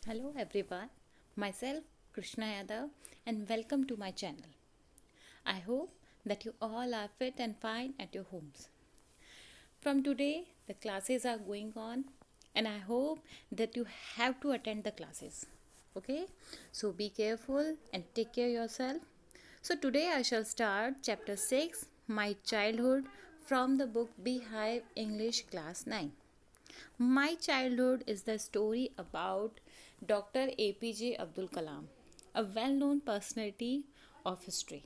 Hello everyone, myself Krishna Yadav and welcome to my channel. I hope that you all are fit and fine at your homes. From today, the classes are going on and I hope that you have to attend the classes. Okay, so be careful and take care yourself. So today I shall start chapter 6, My Childhood, from the book Beehive English Class 9. My childhood is the story about Dr. APJ Abdul Kalam, a well known personality of history.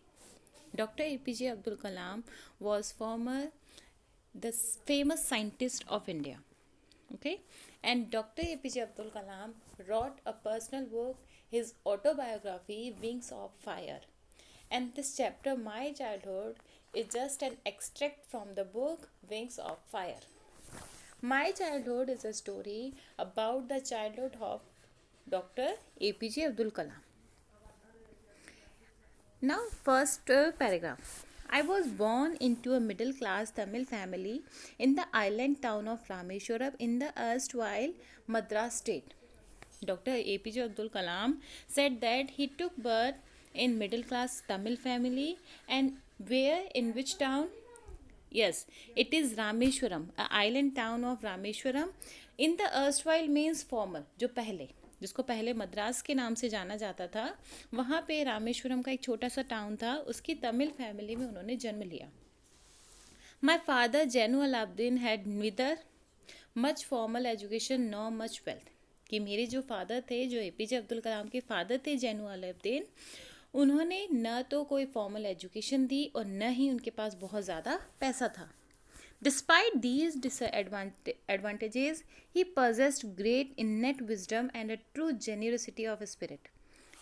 Dr. APJ Abdul Kalam was former the famous scientist of India. Okay, and Dr. APJ Abdul Kalam wrote a personal book, his autobiography Wings of Fire. And this chapter, My Childhood, is just an extract from the book Wings of Fire. My Childhood is a story about the childhood of Dr. APJ Abdul Kalam. Now, first paragraph. I was born into a middle class Tamil family in the island town of Rameshwaram in the erstwhile Madras state. Dr. APJ Abdul Kalam said that he took birth in middle class Tamil family and where in which town? Yes, it is Rameshwaram, a island town of Rameshwaram. In the erstwhile means former, जो पहले जिसको पहले मद्रास के नाम से जाना जाता था, वहाँ पे रामेश्वरम का एक छोटा सा टाउन था, उसकी तमिल फैमिली में उन्होंने जन्म लिया. My father Jainu Alauddin had neither much formal education nor much wealth. कि मेरे जो फादर थे, जो एपीजे अब्दुल कलाम के फादर थे जैनु अलाउद्दीन, उन्होंने न तो कोई फॉर्मल एजुकेशन दी और न ही उनके पास बहुत ज़्यादा पैसा था. Despite these disadvantages, he possessed great innate wisdom and a true generosity of spirit.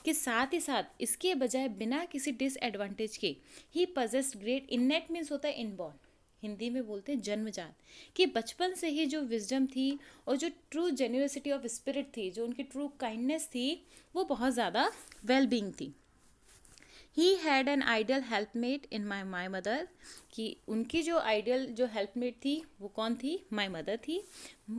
कि साथ ही साथ इसके बजाय बिना किसी डिसएडवांटेज के ही possessed great innate मीन्स होता है इनबॉर्न, हिंदी में बोलते हैं जन्मजात, कि बचपन से ही जो विजडम थी और जो ट्रू जेन्यूसिटी ऑफ स्पिरिट थी, जो उनकी ट्रू काइंडनेस थी, वो बहुत ज़्यादा वेल बींग थी. He had an ideal helpmate in my mother. कि उनकी जो आइडियल जो हेल्पमेट थी वो कौन थी? माई मदर थी.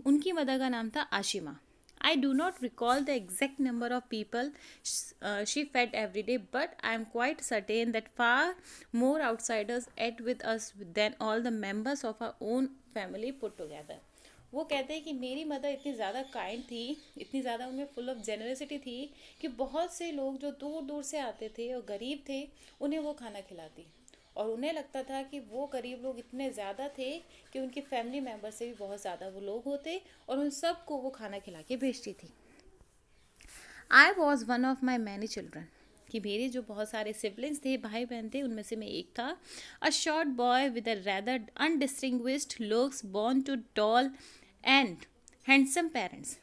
उनकी मदर का नाम था Ashima. I do not recall the exact number of people she fed every day, but I am quite certain that far more outsiders ate with us than all the members of our own family put together. वो कहते हैं कि मेरी mother इतनी ज़्यादा kind थी, इतनी ज़्यादा उनमें फुल ऑफ जेनरसिटी थी कि बहुत से लोग जो दूर दूर से आते थे और गरीब थे, उन्हें वो खाना खिलाती. और उन्हें लगता था कि वो गरीब लोग इतने ज़्यादा थे कि उनकी फैमिली मेम्बर से भी बहुत ज़्यादा वो लोग होते और उन सबको वो खाना खिला के भेजती थी. I was one of my many children. कि मेरे जो बहुत सारे सिबलिंग्स थे, भाई बहन थे, उनमें से मैं एक था. A short boy with a rather undistinguished looks, born to tall and handsome parents.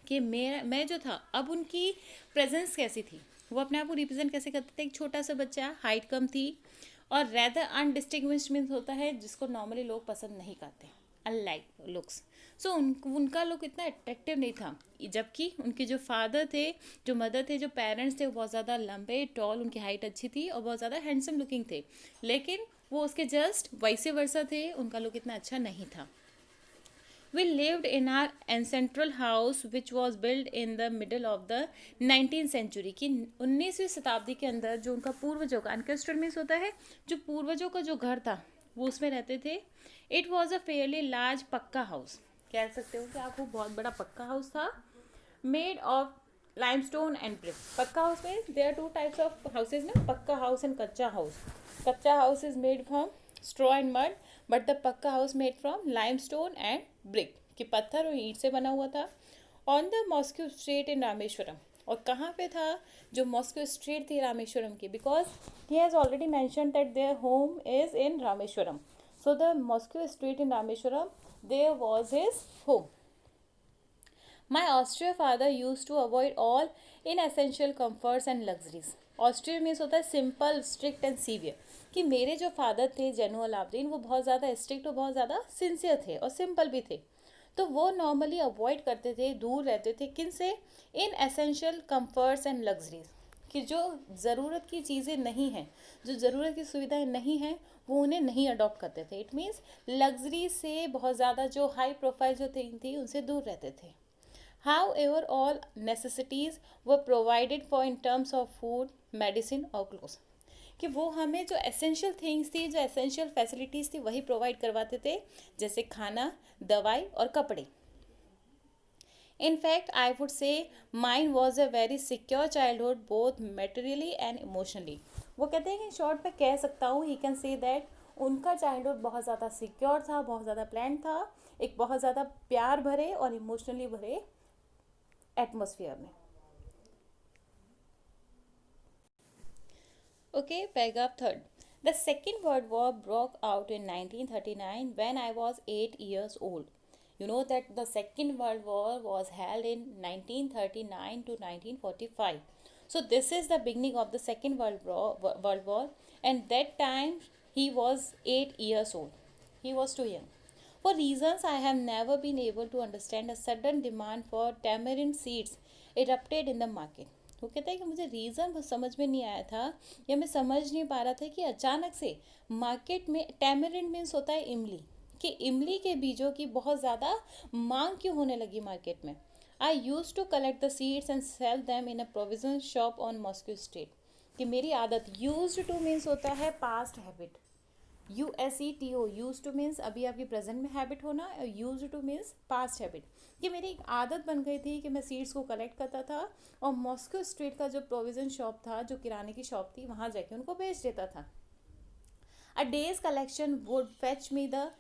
कि मैं जो था, अब उनकी प्रेजेंस कैसी थी, वो अपने आप को रिप्रेजेंट कैसे करते थे? एक छोटा सा बच्चा, हाइट कम थी, और रैदर अनडिस्टिंग्विश्ड मीन्स होता है जिसको नॉर्मली लोग पसंद नहीं करते, अनलाइक लुक्स. सो उनका लुक इतना अट्रैक्टिव नहीं था. जबकि उनके जो फादर थे, जो मदर थे, जो पेरेंट्स थे, वो बहुत ज़्यादा लंबे, टॉल, उनकी हाइट अच्छी थी और बहुत ज़्यादा हैंडसम लुकिंग थे. लेकिन वो उसके जस्ट वैसे वर्सा थे, उनका लुक इतना अच्छा नहीं था. We lived in our ancestral house which was built in the middle of the 19th century. कि 19वीं शताब्दी के अंदर जो उनका पूर्वजों का, ancestral मीन्स होता है जो पूर्वजों का जो घर था, वो उसमें रहते थे. It was a fairly large पक्का हाउस. कह सकते हो कि आपको बहुत बड़ा पक्का हाउस था. Made of limestone and brick. Pucca house में there are two types of houses ना, pucca house and kutcha house. Kutcha house is made from straw and mud, but the pucca house made from limestone and brick. कि पत्थर और ईंट से बना हुआ था. ऑन द मॉस्को स्ट्रीट इन रामेश्वरम. और कहाँ पे था? जो मॉस्को स्ट्रीट थी रामेश्वरम की, because he has already mention that their home is in Rameswaram. So the Moscow street in Rameswaram, there was his home. My austere father used to avoid all inessential comforts and luxuries. Austere means होता है simple, strict and severe. कि मेरे जो father थे जैनु अलाउद्दीन, वो बहुत ज़्यादा strict और बहुत ज़्यादा सिंसियर थे और सिंपल भी थे. तो वो नॉर्मली अवॉइड करते थे, दूर रहते थे. किन से? इन एसेंशियल कम्फर्ट्स एंड लग्जरीज. कि जो ज़रूरत की चीज़ें नहीं हैं, जो ज़रूरत की सुविधाएं नहीं हैं, वो उन्हें नहीं अडॉप्ट करते थे. इट मीन्स लग्जरी से बहुत ज़्यादा जो हाई प्रोफाइल जो थिंग थी उनसे दूर रहते थे. However, all necessities were provided for in terms of food, medicine और clothes. कि वो हमें जो एसेंशियल थिंग्स थी, जो एसेंशियल फैसिलिटीज़ थी, वही प्रोवाइड करवाते थे, जैसे खाना, दवाई और कपड़े. In fact, I would say mine was a very secure childhood, both materially and emotionally. वो कहते हैं कि शॉर्ट में कह सकता हूँ, ही कैन से दैट उनका चाइल्डहुड बहुत ज़्यादा सिक्योर था, बहुत ज़्यादा प्लान था, एक बहुत ज़्यादा प्यार भरे और इमोशनली भरे एटमोसफियर में. Okay, paragraph third. The Second World War broke out in 1939 when I was 8 years old. You know that the Second World War was held in 1939 to 1945. So this is the beginning of the Second World War, and that time he was 8 years old. He was too young. For reasons I have never been able to understand, a sudden demand for tamarind seeds erupted in the market. वो कहता है कि मुझे reason समझ में नहीं आया था, या मैं समझ नहीं पा रहा था कि अचानक से मार्केट में टैमरिंड मीन्स होता है इमली, कि इमली के बीजों की बहुत ज़्यादा मांग क्यों होने लगी मार्केट में. I use to collect the seeds and sell them in a provision shop on Mosque street. कि मेरी आदत, यूज टू मीन्स होता है past habit, USETO, use to means अभी आपकी प्रेजेंट में हैबिट होना, और use to means past habit. कि मेरी एक आदत बन गई थी कि मैं सीड्स को कलेक्ट करता था और मॉस्को स्ट्रीट का जो प्रोविज़न शॉप था, जो किराने की शॉप थी, वहाँ जाके उनको बेच देता था. A day's collection would fetch me the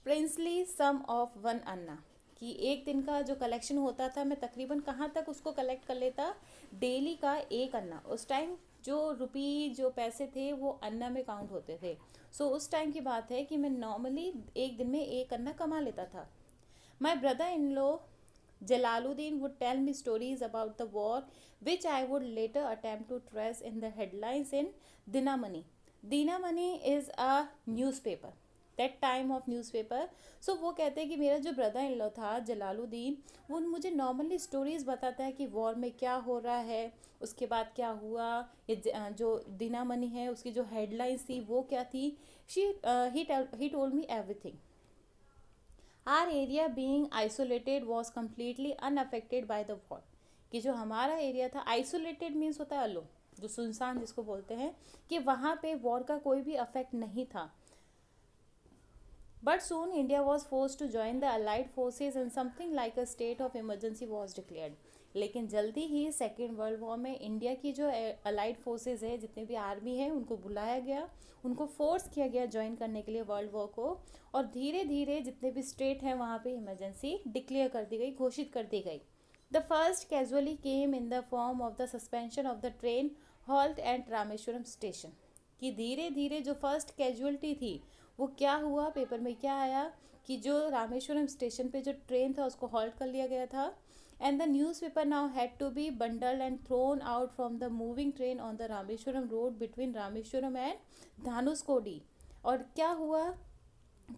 princely sum of one anna. कि एक दिन का जो कलेक्शन होता था, मैं तकरीबन कहाँ तक उसको कलेक्ट कर लेता, डेली का एक अन्ना. उस टाइम जो रुपी, जो पैसे थे, वो अन्ना में काउंट होते थे. सो उस टाइम की बात है कि मैं नॉर्मली एक दिन में एक अन्ना कमा लेता था. My brother-in-law Jalaluddin would tell me stories about the war, which I would later attempt to trace in the headlines in Dinamani. Dinamani is a newspaper. That time of newspaper. So वो कहते हैं कि मेरा जो brother in law था जलालुद्दीन, वो मुझे normally stories बताता है कि वॉर में क्या हो रहा है, उसके बाद क्या हुआ, ये जो दिनामनी है उसकी जो हेडलाइंस थी वो क्या थी. He told me everything. Our area being isolated was completely unaffected by the war. कि जो हमारा एरिया था, आइसोलेटेड मीन्स होता है अलो, जो सुनसान जिसको बोलते हैं, कि वहाँ पे वॉर का कोई भी अफेक्ट नहीं था. But soon India was force to join the allied forces and something like a state of emergency was declared. लेकिन जल्दी ही सेकेंड वर्ल्ड वॉर में इंडिया की जो अलाइड फोर्सेज है, जितने भी आर्मी है, उनको बुलाया गया, उनको फोर्स किया गया ज्वाइन करने के लिए वर्ल्ड वॉर को. और धीरे धीरे जितने भी स्टेट हैं वहाँ पे इमरजेंसी डिक्लेयर कर दी गई, घोषित कर दी गई. The first casualty came in the form of the suspension of the train halt at Rameswaram station. कि धीरे धीरे जो फर्स्ट कैजुअलिटी थी वो क्या हुआ, पेपर में क्या आया कि जो रामेश्वरम स्टेशन पे जो ट्रेन था उसको हॉल्ट कर लिया गया था. And the newspaper now had to be bundled and thrown out from the moving train on the Rameshwaram road between Rameshwaram and Dhanuskodi. और क्या हुआ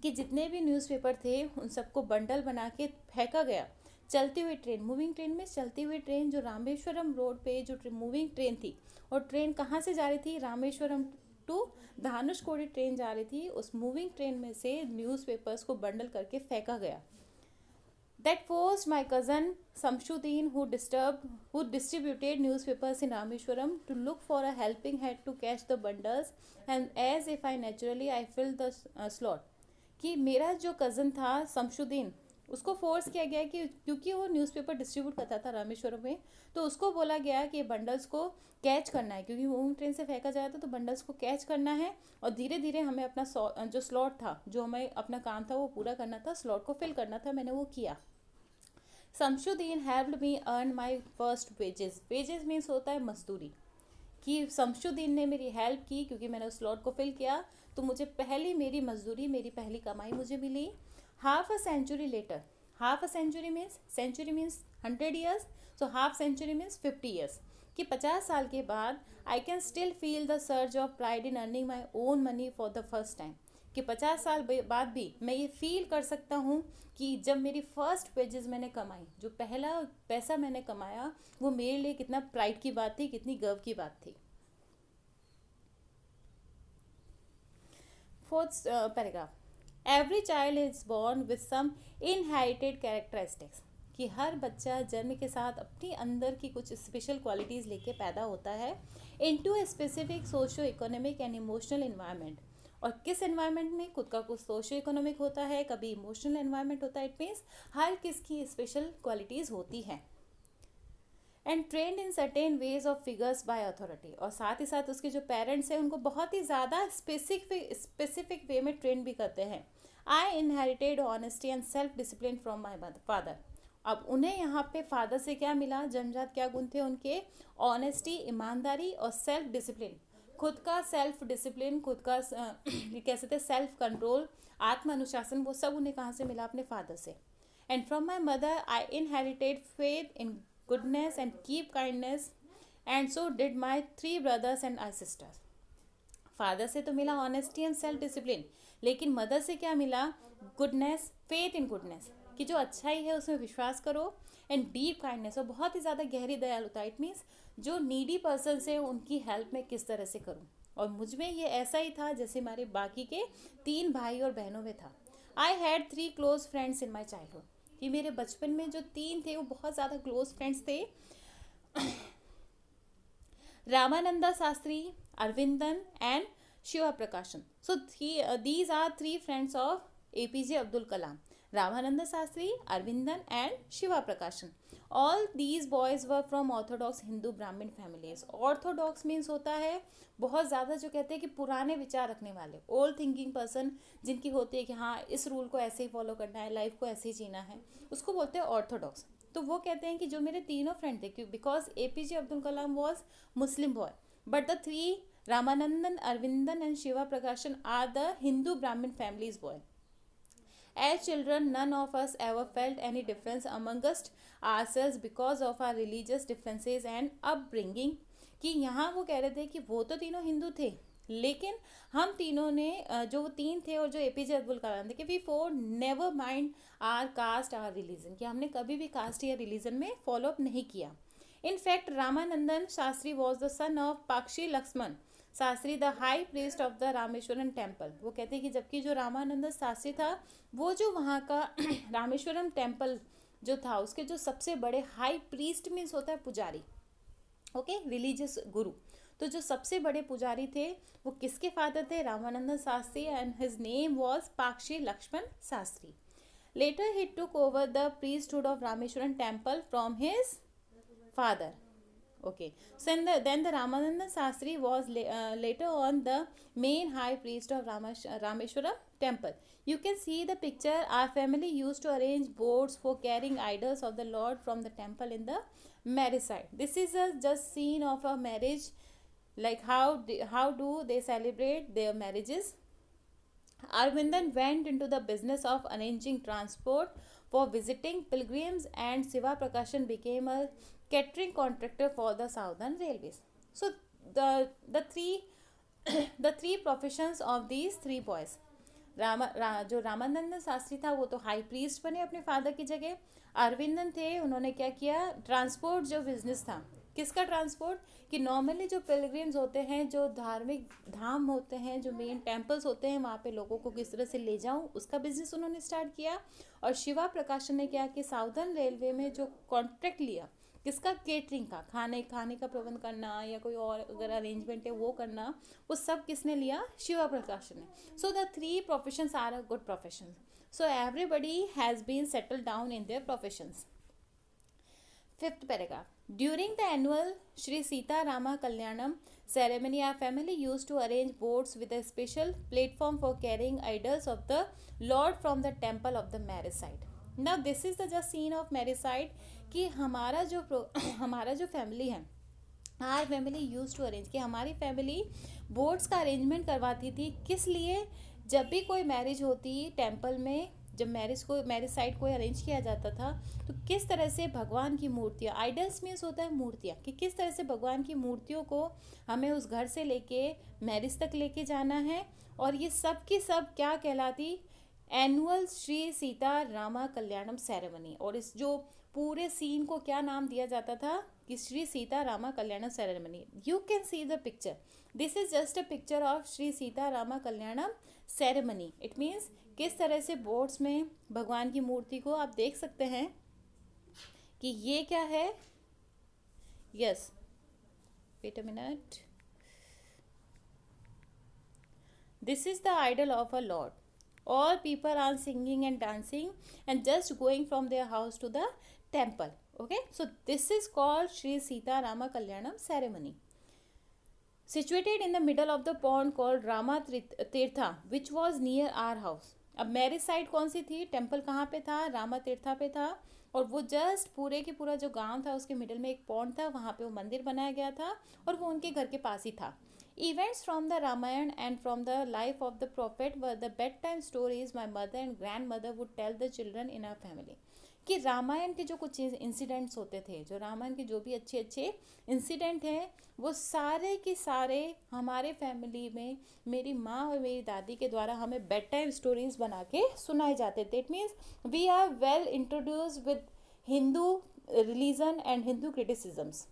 कि जितने भी न्यूज़पेपर थे उन सबको बंडल बना के फेंका गया. चलती हुई ट्रेन, मूविंग ट्रेन में चलती हुई ट्रेन, जो रामेश्वरम रोड पे जो मूविंग ट्रेन थी, और ट्रेन कहाँ से जा रही थी, रामेश्वरम टू धानुषकोडी ट्रेन जा रही थी. उस मूविंग ट्रेन में से न्यूज़पेपर्स को बंडल करके फेंका गया. That forced my cousin Samshuddin, who distributed newspapers in Rameshwaram, to look for a helping hand to catch the bundles, and as if I naturally I filled the slot. कि मेरा जो cousin था शमशुद्दीन, उसको force किया गया कि क्योंकि वो न्यूज़पेपर डिस्ट्रीब्यूट करता था रामेश्वरम में, तो उसको बोला गया कि बंडल्स को कैच करना है, क्योंकि वो ट्रेन से फेंका जाता था, तो बंडल्स को कैच करना है. और धीरे धीरे हमें अपना जो स्लॉट था, जो हमें अपना काम था वो पूरा करना था, स्लॉट को फिल करना था. मैंने वो किया. Shamsuddin helped me earn my first wages. Wages means होता है मजदूरी. कि शमशुद्दीन ने मेरी हेल्प की क्योंकि मैंने उस स्लॉट को फिल किया, तो मुझे पहली मेरी मजदूरी, मेरी पहली कमाई मुझे मिली. Half a century later, half a century means 100 years, so half century means 50 years. कि 50 साल के बाद I can still feel the surge of pride in earning my own money for the first time. कि 50 साल बाद भी मैं ये फील कर सकता हूँ कि जब मेरी फर्स्ट वेजेस मैंने कमाई, जो पहला पैसा मैंने कमाया, वो मेरे लिए कितना प्राइड की बात थी, कितनी गर्व की बात थी. Fourth paragraph. Every child is born with some inherited characteristics. कि हर बच्चा जन्म के साथ अपनी अंदर की कुछ स्पेशल क्वालिटीज़ लेके पैदा होता है into a specific socio economic and emotional environment. और किस एनवायरनमेंट में खुद का कुछ सोशियो इकोनॉमिक होता है, कभी इमोशनल एनवायरनमेंट होता है। इट मीन्स हर किसकी स्पेशल क्वालिटीज़ होती हैं। And trend in certain ways of figures by authority, और साथ ही साथ उसके जो पेरेंट्स हैं उनको बहुत ही ज़्यादा स्पेसिफिक वे में ट्रेंड भी करते हैं। आई inherited honesty and self discipline from my father. अब उन्हें यहाँ पे फादर से क्या मिला, जन्मजात क्या गुण थे उनके, ऑनेस्टी, ईमानदारी और सेल्फ डिसिप्लिन, खुद का सेल्फ डिसिप्लिन, खुद का ये कह सकते हैं सेल्फ कंट्रोल, आत्म अनुशासन, वो सब उन्हें कहाँ से मिला, अपने फादर से। And from my mother I inherited faith in goodness and keep kindness, and so did my 3 brothers and I sisters. Father से तो मिला ऑनेस्टी एंड सेल्फ डिसिप्लिन, लेकिन मदर से क्या मिला, गुडनेस, फेथ इन गुडनेस, कि जो अच्छाई है उसमें विश्वास करो, एंड डीप काइंडनेस, और बहुत ही ज़्यादा गहरी दयालुता। इट मीन्स जो नीडी पर्सन से उनकी हेल्प में किस तरह से करूँ। और मुझ में ये ऐसा ही था जैसे हमारे बाकी के 3 भाई और बहनों में था। I had 3 close friends in my childhood, कि मेरे बचपन में जो 3 थे वो बहुत ज़्यादा क्लोज फ्रेंड्स थे। Ramananda Shastri, Aravindan and Shiva Prakashan. So these are 3 friends of APJ Abdul Kalam, Ramananda Shastri, Aravindan and Shiva Prakashan. All these boys were from orthodox Hindu Brahmin families. Orthodox means होता है बहुत ज़्यादा, जो कहते हैं कि पुराने विचार रखने वाले, ओल्ड थिंकिंग पर्सन, जिनकी होती है कि हाँ इस रूल को ऐसे ही फॉलो करना है, लाइफ को ऐसे ही जीना है, उसको बोलते हैं ऑर्थोडॉक्स। तो वो कहते हैं कि जो मेरे तीनों फ्रेंड थे, because APJ Abdul Kalam was Muslim boy, but the 3 Ramanandan, Aravindan and Shiva प्रकाशन are the Hindu Brahmin families boy. As children, none of us ever felt any difference amongst ourselves because of our religious differences and upbringing। कि यहाँ वो कह रहे थे कि वो तो तीनों हिंदू थे, लेकिन हम तीनों ने जो वो 3 थे और जो APJ अब्दुल कलाम थे, कि we for never mind our caste our religion, कि हमने कभी भी कास्ट या रिलीजन में फॉलो अप नहीं किया। In fact Ramanandan Shastri was the son of Pakshi Lakshman Shastri, the high priest of the Rameswaram temple. वो कहते हैं कि जबकि जो रामानंद शास्त्री था, वो जो वहाँ का रामेश्वरम टेम्पल जो था, उसके जो सबसे बड़े हाई प्रीस्ट मीन्स होता है पुजारी, ओके, रिलीजियस गुरु। तो जो सबसे बड़े पुजारी थे वो किसके फादर थे, Ramanand Shastri, and his name was Pakshi Lakshman Shastri. Later he took over the priesthood of Rameswaram temple from his father. Okay, so then the Ramananda Shastri was later on the main high priest of Rameshwaram temple. You can see the picture. Our family used to arrange boats for carrying idols of the Lord from the temple in the marriage side. This is a just scene of a marriage, like how do they celebrate their marriages. Arvindan went into the business of arranging transport for visiting pilgrims, and Siva Prakashan became a catering contractor for the Southern Railways. So the three professions of these 3 boys. जो रामानंद शास्त्री था वो तो high priest बने अपने father की जगह। अरविंदन थे, उन्होंने क्या किया, ट्रांसपोर्ट जो बिजनेस था, किसका ट्रांसपोर्ट, कि नॉर्मली जो पिलग्रिम्स होते हैं, जो धार्मिक धाम होते हैं, जो मेन टेम्पल्स होते हैं, वहाँ पे लोगों को किस तरह से ले जाऊँ, उसका बिजनेस उन्होंने स्टार्ट किया। और शिवा प्रकाशन ने क्या कि साउदर्न रेलवे में जो कॉन्ट्रैक्ट लिया, किसका, केटरिंग का, खाने का प्रबंध करना या कोई और अगर अरेंजमेंट है वो करना, वो सब किसने लिया, शिवा प्रकाशन ने। So the 3 professions are a good profession, so everybody has been settled down in their professions. 5th paragraph. During the annual Sri Sita Rama Kalyanam ceremony, our family used to arrange boats with a special platform for carrying idols of the Lord from the temple of the marriage site. Now this is the just scene of marriage site, कि हमारा जो family है, our family use to arrange, कि हमारी family boats का arrangement करवाती थी। किस लिए, जब भी कोई मैरिज होती टेम्पल में, जब मैरिज साइट को अरेंज किया जाता था, तो किस तरह से भगवान की मूर्तियाँ, आइडल्स मीन्स होता है मूर्तियाँ, कि किस तरह से भगवान की मूर्तियों को हमें उस घर से लेके मैरिज तक लेके जाना है। और ये सब की सब क्या कहलाती, एनुअल श्री सीता रामा कल्याणम सेरेमनी। और इस जो पूरे सीन को क्या नाम दिया जाता था, कि Shri Sita Rama Kalyanam ceremony. You can see the picture, this is just a picture of Shri Sita Rama Kalyanam ceremony. It means किस तरह से बोट्स में भगवान की मूर्ति को आप देख सकते हैं, कि ये क्या है. Yes, wait a minute. This is the idol of a lord. All people are singing and dancing and just going from their house to the temple. Okay, so this is called Sri Sita Rama Kalyanam ceremony. Situated in the middle of the pond called Rama Tirtha, which was near our house. अब marriage side कौन सी थी, temple कहाँ पे था, रामा तीर्था पे था. और वो जस्ट पूरे के पूरा जो गांव था उसके मिडिल में एक पॉन्ड था, वहाँ पे वो मंदिर बनाया गया था और वो उनके घर के पास ही था. Events from the Ramayana and from the life of the prophet were the bedtime stories my mother and grandmother would tell the children in our family. कि रामायण के जो कुछ इंसिडेंट्स होते थे, जो रामायण के जो भी अच्छे अच्छे इंसिडेंट हैं, वो सारे के सारे हमारे फैमिली में मेरी माँ और मेरी दादी के द्वारा हमें बेड टाइम स्टोरीज बना के सुनाए जाते थे. It means we are well introduce with Hindu religion and Hindu criticisms.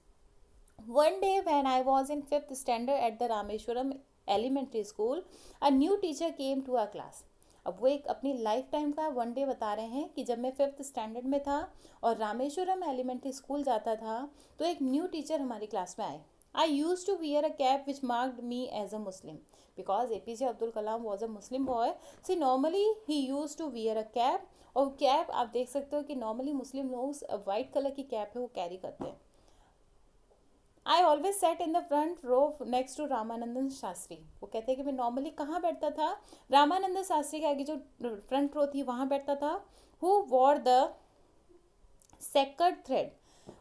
One day when I was in 5th standard at the Rameshwaram Elementary School, a new teacher came to our class. अब वो एक अपनी life time का one day बता रहे हैं कि जब मैं 5th स्टैंडर्ड में था और रामेश्वरम एलिमेंट्री स्कूल जाता था तो एक न्यू टीचर हमारी क्लास में आए. I use to wear a cap which marked me as a Muslim because APJ Abdul Kalam was a Muslim boy. See normally he used to wear a cap. और cap आप देख सकते हो कि नॉर्मली मुस्लिम लोग वाइट कलर की कैप है वो कैरी करते हैं. I always set in the front row next to Ramanandan Shastri. वो कहते हैं कि मैं नॉर्मली कहाँ बैठता था, रामानंदन शास्त्री के आगे जो फ्रंट रो थी वहाँ बैठता था. Who war the sacred thread.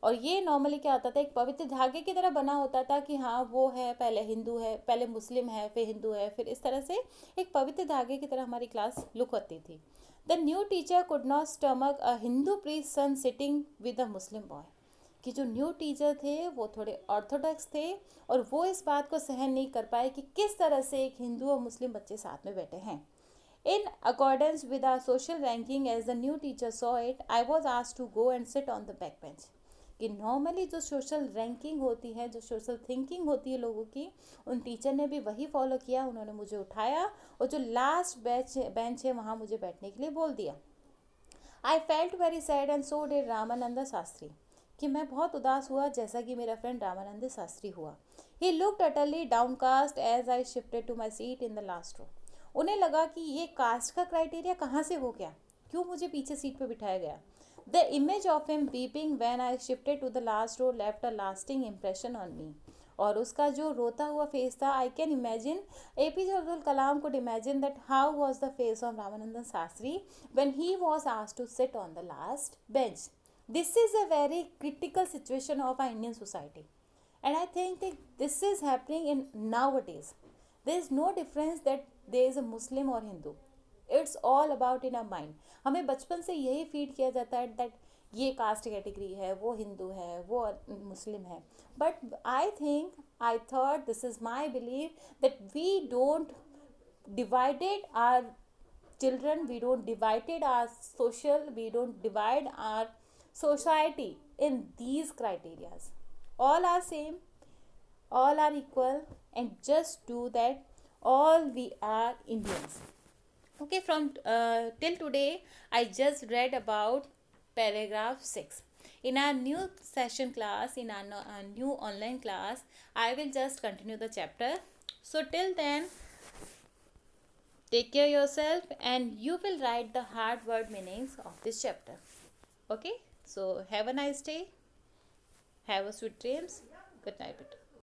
और ये नॉर्मली क्या होता था, एक पवित्र धागे की तरह बना होता था कि हाँ वो है, पहले हिंदू है, पहले मुस्लिम है, फिर हिंदू है, फिर इस तरह से एक पवित्र धागे की तरह हमारी क्लास लुक होती थी. The new teacher could not stomach a Hindu priest son sitting with a Muslim boy. कि जो न्यू टीचर थे वो थोड़े ऑर्थोडॉक्स थे और वो इस बात को सहन नहीं कर पाए कि किस तरह से एक हिंदू और मुस्लिम बच्चे साथ में बैठे हैं. In accordance with our social ranking as the new teacher saw it, I was asked to go and sit on the back bench. कि नॉर्मली जो सोशल रैंकिंग होती है, जो सोशल थिंकिंग होती है लोगों की, उन टीचर ने भी वही फॉलो किया. उन्होंने मुझे उठाया और जो लास्ट बेंच है वहाँ मुझे बैठने के लिए बोल दिया. I felt very sad and so did Ramanand Shastri. कि मैं बहुत उदास हुआ जैसा कि मेरा फ्रेंड रामानंद शास्त्री हुआ. He looked utterly downcast as I shifted to my seat in the last row. उन्हें लगा कि ये कास्ट का क्राइटेरिया कहाँ से हो गया, क्यों मुझे पीछे सीट पे बिठाया गया. The image of him weeping when I shifted to the last row left a lasting impression on me. और उसका जो रोता हुआ फेस था, I can imagine, APJ Abdul Kalam could imagine that how was the face of Ramanandan Shastri when he was asked to sit on the last bench. This is a very critical situation of our Indian society, and I think that this is happening in nowadays. There is no difference that there is a Muslim or Hindu. It's all about in our mind. हमें बचपन से यही feed किया जाता है that ये caste category है, वो हिंदू है, वो मुस्लिम है. But I thought, this is my belief, that we don't divided our children, we don't divided our social, we don't divide our society in these criterias. All are same, all are equal, and just do that. All we are Indians. Okay, from till today I just read about paragraph 6. In our new session class, in our new online class, I will just continue the chapter. So till then, take care yourself and you will write the hard word meanings of this chapter. Okay, so have a nice day, have a sweet dreams, good night.